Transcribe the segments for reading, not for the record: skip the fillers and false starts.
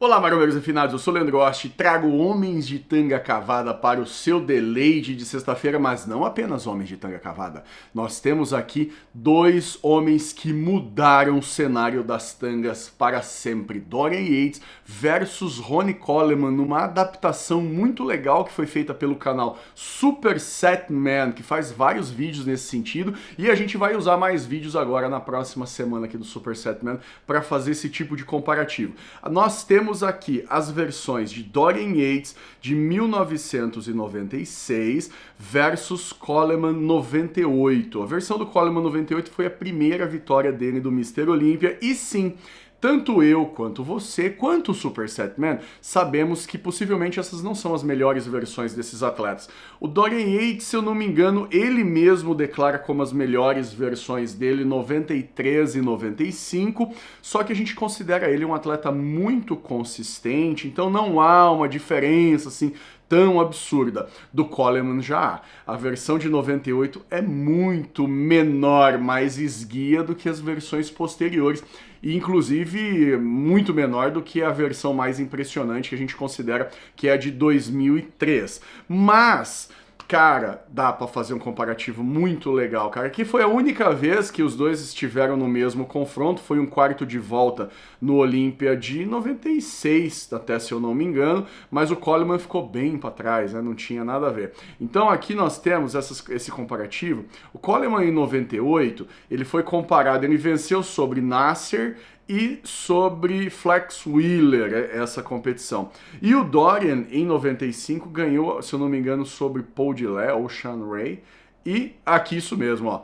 Olá, marombeiros refinados, eu sou o Leandro Osti e trago homens de tanga cavada para o seu deleite de sexta-feira, mas não apenas homens de tanga cavada. Nós temos aqui dois homens que mudaram o cenário das tangas para sempre. Dorian Yates versus Ronnie Coleman, numa adaptação muito legal que foi feita pelo canal Super Set Man, que faz vários vídeos nesse sentido, e a gente vai usar mais vídeos agora na próxima semana aqui do Super Set Man para fazer esse tipo de comparativo. Nós temos aqui as versões de Dorian Yates de 1996 versus Coleman 98. A versão do Coleman 98 foi a primeira vitória dele do Mr. Olympia e sim, tanto eu, quanto você, quanto o Super Set Man, sabemos que possivelmente essas não são as melhores versões desses atletas. O Dorian Yates, se eu não me engano, ele mesmo declara como as melhores versões dele 93 e 95, só que a gente considera ele um atleta muito consistente, então não há uma diferença assim tão absurda. Do Coleman já há. A versão de 98 é muito menor, mais esguia do que as versões posteriores, e inclusive muito menor do que a versão mais impressionante que a gente considera que é a de 2003. Mas cara, dá pra fazer um comparativo muito legal, cara. Que foi a única vez que os dois estiveram no mesmo confronto, foi um quarto de volta no Olímpia de 96, até se eu não me engano, mas o Coleman ficou bem pra trás, né? Não tinha nada a ver. Então aqui nós temos esse comparativo. O Coleman em 98, ele foi comparado, ele venceu sobre Nasser e sobre Flex Wheeler, essa competição. E o Dorian, em 95, ganhou, se eu não me engano, sobre Paul Dillé ou Sean Ray. E aqui isso mesmo, ó.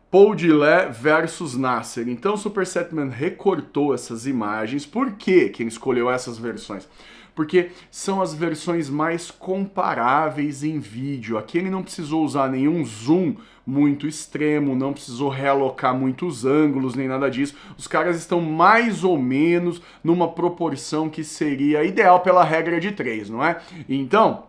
Paul Dillé versus Nasser. Então o Super Setman recortou essas imagens. Por que ele escolheu essas versões? Porque são as versões mais comparáveis em vídeo. Aqui ele não precisou usar nenhum zoom muito extremo, não precisou realocar muitos ângulos, nem nada disso. Os caras estão mais ou menos numa proporção que seria ideal pela regra de 3, não é? Então,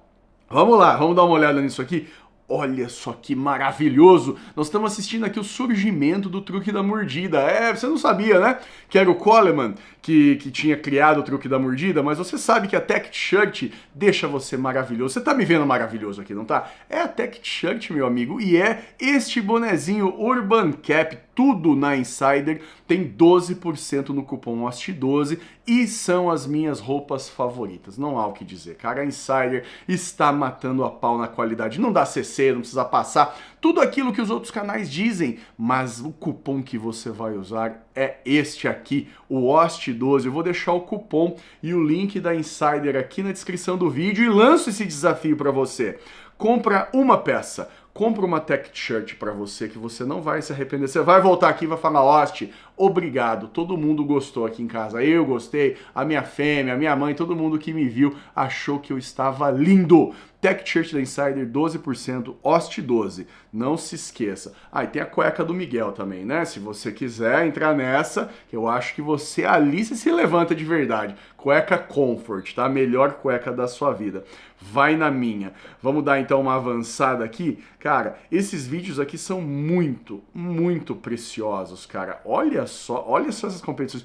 vamos lá, vamos dar uma olhada nisso aqui. Olha só que maravilhoso! Nós estamos assistindo aqui o surgimento do truque da mordida. Você não sabia, né? Que era o Coleman que tinha criado o truque da mordida, mas você sabe que a Tech Shirt deixa você maravilhoso. Você tá me vendo maravilhoso aqui, não tá? É a Tech Shirt, meu amigo, e é este bonezinho Urban Cap, tudo na Insider, tem 12% no cupom OST12 e são as minhas roupas favoritas. Não há o que dizer, cara. A Insider está matando a pau na qualidade. Não dá CC, não precisa passar tudo aquilo que os outros canais dizem, mas o cupom que você vai usar é este aqui, o OST12. Eu vou deixar o cupom e o link da Insider aqui na descrição do vídeo e lanço esse desafio para você. Compra uma peça, compra uma Tech Shirt para você que você não vai se arrepender. Você vai voltar aqui e vai falar, Osti, obrigado, todo mundo gostou aqui em casa. Eu gostei, a minha fêmea, a minha mãe, todo mundo que me viu achou que eu estava lindo. Tech Shirt da Insider, 12%, OST12. Não se esqueça. Ah, e tem a cueca do Miguel também, né? Se você quiser entrar nessa, eu acho que você ali se levanta de verdade. Cueca Comfort, tá? Melhor cueca da sua vida. Vai na minha. Vamos dar então uma avançada aqui. Cara, esses vídeos aqui são muito, muito preciosos, cara. Olha só essas competições.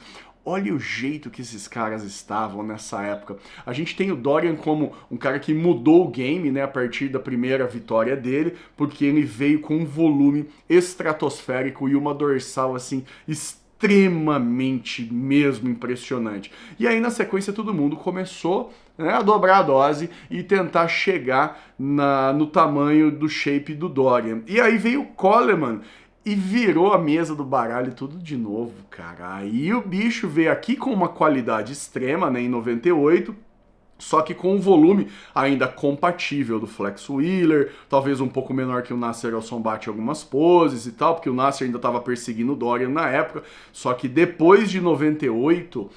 Olha o jeito que esses caras estavam nessa época. A gente tem o Dorian como um cara que mudou o game, né, a partir da primeira vitória dele, porque ele veio com um volume estratosférico e uma dorsal assim extremamente mesmo impressionante. E aí na sequência todo mundo começou, né, a dobrar a dose e tentar chegar no tamanho do shape do Dorian. E aí veio o Coleman e virou a mesa do baralho tudo de novo, cara. Aí o bicho veio aqui com uma qualidade extrema, né, em 98, só que com um volume ainda compatível do Flex Wheeler, talvez um pouco menor que o Nasser Al-Sonbat em algumas poses e tal, porque o Nasser ainda estava perseguindo o Dorian na época, só que depois de 98...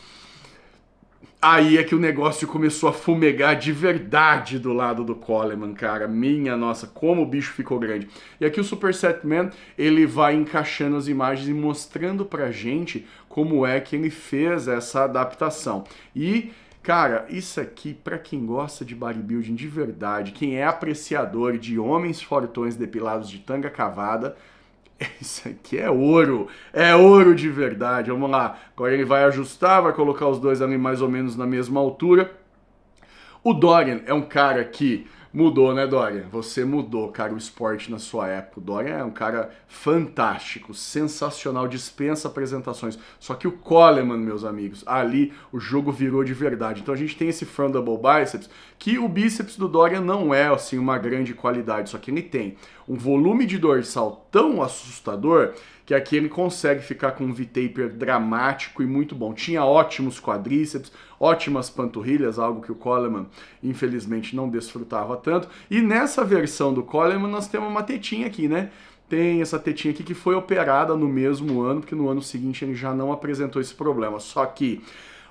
aí é que o negócio começou a fumegar de verdade do lado do Coleman, cara. Minha nossa, como o bicho ficou grande. E aqui o Super Set Man, ele vai encaixando as imagens e mostrando pra gente como é que ele fez essa adaptação. E, cara, isso aqui, pra quem gosta de bodybuilding de verdade, quem é apreciador de homens fortões depilados de tanga cavada, Isso aqui é ouro de verdade. Vamos lá, agora ele vai ajustar, vai colocar os dois ali mais ou menos na mesma altura. O Dorian é um cara que mudou, né, Dorian? Você mudou, cara, o esporte na sua época. O Dorian é um cara fantástico, sensacional, dispensa apresentações. Só que o Coleman, meus amigos, ali o jogo virou de verdade. Então a gente tem esse front double biceps, que o bíceps do Dorian não é, assim, uma grande qualidade, só que ele tem um volume de dorsal tão assustador que aqui ele consegue ficar com um V-taper dramático e muito bom. Tinha ótimos quadríceps, ótimas panturrilhas, algo que o Coleman, infelizmente, não desfrutava tanto. E nessa versão do Coleman nós temos uma tetinha aqui, né? Tem essa tetinha aqui que foi operada no mesmo ano, porque no ano seguinte ele já não apresentou esse problema. Só que,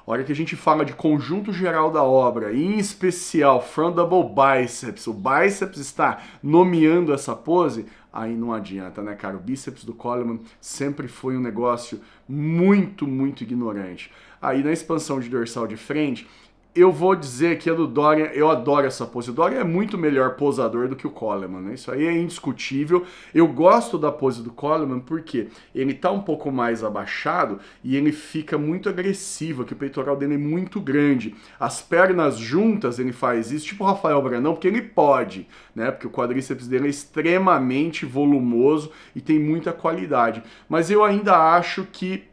a hora que a gente fala de conjunto geral da obra, e em especial front double biceps, o bíceps está nomeando essa pose, aí não adianta, né, cara? O bíceps do Coleman sempre foi um negócio muito, muito ignorante. Aí na expansão de dorsal de frente, eu vou dizer que a do Dorian, eu adoro essa pose. O Dorian é muito melhor posador do que o Coleman, né? Isso aí é indiscutível. Eu gosto da pose do Coleman porque ele tá um pouco mais abaixado e ele fica muito agressivo, que o peitoral dele é muito grande. As pernas juntas ele faz isso, tipo o Rafael Branão, porque ele pode, né? Porque o quadríceps dele é extremamente volumoso e tem muita qualidade. Mas eu ainda acho que,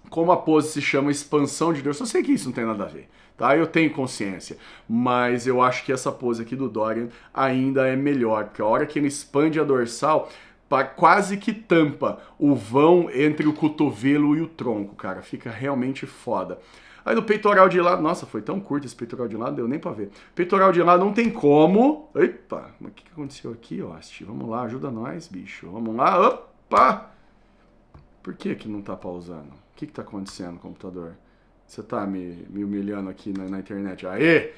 como a pose se chama expansão de dorsal, eu sei que isso não tem nada a ver. Tá? Eu tenho consciência, mas eu acho que essa pose aqui do Dorian ainda é melhor, porque a hora que ele expande a dorsal, quase que tampa o vão entre o cotovelo e o tronco, cara, fica realmente foda. Aí no peitoral de lado, nossa, foi tão curto esse peitoral de lado, deu nem pra ver. Peitoral de lado não tem como. Epa, mas o que aconteceu aqui, Osti? Vamos lá, ajuda nós, bicho. Vamos lá, opa! Por que não tá pausando? O que tá acontecendo, computador? Você tá me humilhando aqui na internet. Aê!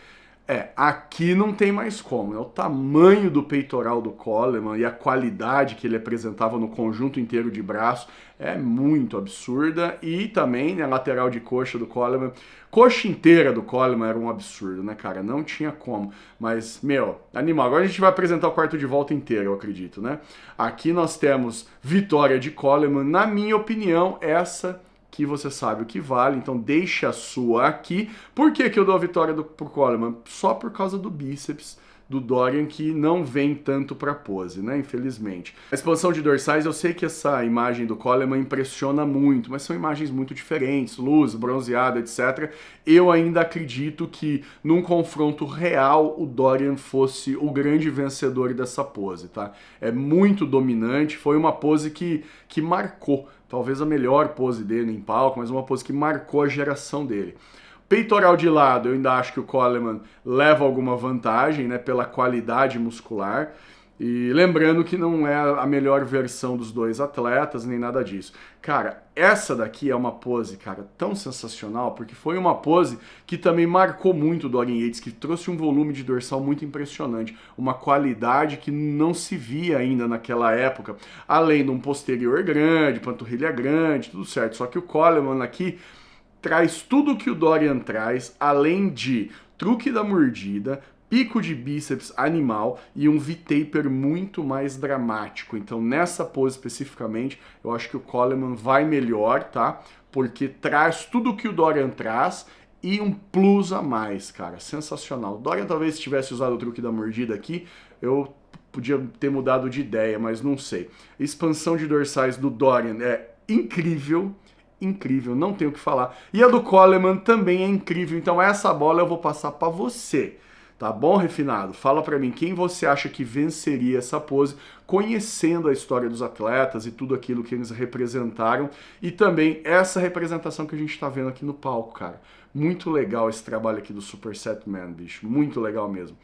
Aqui não tem mais como, né? O tamanho do peitoral do Coleman e a qualidade que ele apresentava no conjunto inteiro de braço é muito absurda. E também, né, a lateral de coxa do Coleman, coxa inteira do Coleman era um absurdo, né, cara? Não tinha como. Mas, meu, animal. Agora a gente vai apresentar o quarto de volta inteiro, eu acredito, né? Aqui nós temos vitória de Coleman. Na minha opinião, essa que você sabe o que vale, então deixa a sua aqui. Por que eu dou a vitória pro Coleman? Só por causa do bíceps do Dorian, que não vem tanto pra pose, né, infelizmente. A expansão de dorsais, eu sei que essa imagem do Coleman impressiona muito, mas são imagens muito diferentes, luz, bronzeada, etc. Eu ainda acredito que num confronto real o Dorian fosse o grande vencedor dessa pose, tá? É muito dominante, foi uma pose que marcou, talvez a melhor pose dele em palco, mas uma pose que marcou a geração dele. Peitoral de lado, eu ainda acho que o Coleman leva alguma vantagem, né, pela qualidade muscular. E lembrando que não é a melhor versão dos dois atletas, nem nada disso. Cara, essa daqui é uma pose, cara, tão sensacional, porque foi uma pose que também marcou muito o Dorian Yates, que trouxe um volume de dorsal muito impressionante, uma qualidade que não se via ainda naquela época, além de um posterior grande, panturrilha grande, tudo certo. Só que o Coleman aqui traz tudo o que o Dorian traz, além de truque da mordida, pico de bíceps animal e um V-taper muito mais dramático. Então nessa pose especificamente, eu acho que o Coleman vai melhor, tá? Porque traz tudo o que o Dorian traz e um plus a mais, cara. Sensacional. O Dorian talvez tivesse usado o truque da mordida aqui, eu podia ter mudado de ideia, mas não sei. A expansão de dorsais do Dorian é incrível, incrível, não tenho o que falar. E a do Coleman também é incrível, então essa bola eu vou passar para você. Tá bom, refinado? Fala pra mim quem você acha que venceria essa pose, conhecendo a história dos atletas e tudo aquilo que eles representaram e também essa representação que a gente tá vendo aqui no palco, cara. Muito legal esse trabalho aqui do Superset Man, bicho. Muito legal mesmo.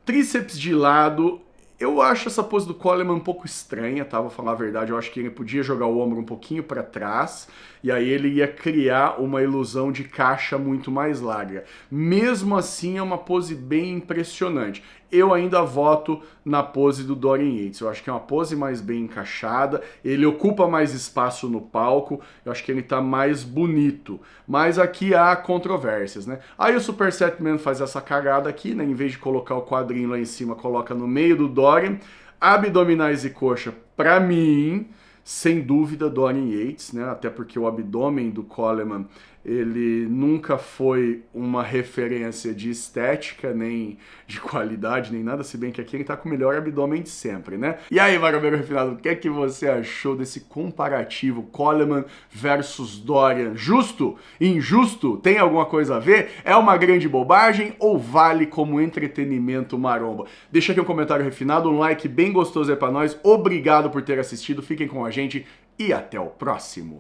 Tríceps de lado. Eu acho essa pose do Coleman um pouco estranha, tá? Vou falar a verdade, eu acho que ele podia jogar o ombro um pouquinho para trás e aí ele ia criar uma ilusão de caixa muito mais larga. Mesmo assim, é uma pose bem impressionante. Eu ainda voto na pose do Dorian Yates. Eu acho que é uma pose mais bem encaixada, ele ocupa mais espaço no palco, eu acho que ele tá mais bonito. Mas aqui há controvérsias, né? Aí o Superset Man faz essa cagada aqui, né? Em vez de colocar o quadrinho lá em cima, coloca no meio do Dorian. Abdominais e coxa, pra mim, sem dúvida, Dorian Yates, né? Até porque o abdômen do Coleman, ele nunca foi uma referência de estética, nem de qualidade, nem nada, se bem que aqui ele tá com o melhor abdômen de sempre, né? E aí, marombeiro refinado, o que é que você achou desse comparativo Coleman versus Dorian? Justo? Injusto? Tem alguma coisa a ver? É uma grande bobagem ou vale como entretenimento maromba? Deixa aqui um comentário refinado, um like bem gostoso aí pra nós. Obrigado por ter assistido, fiquem com a gente e até o próximo.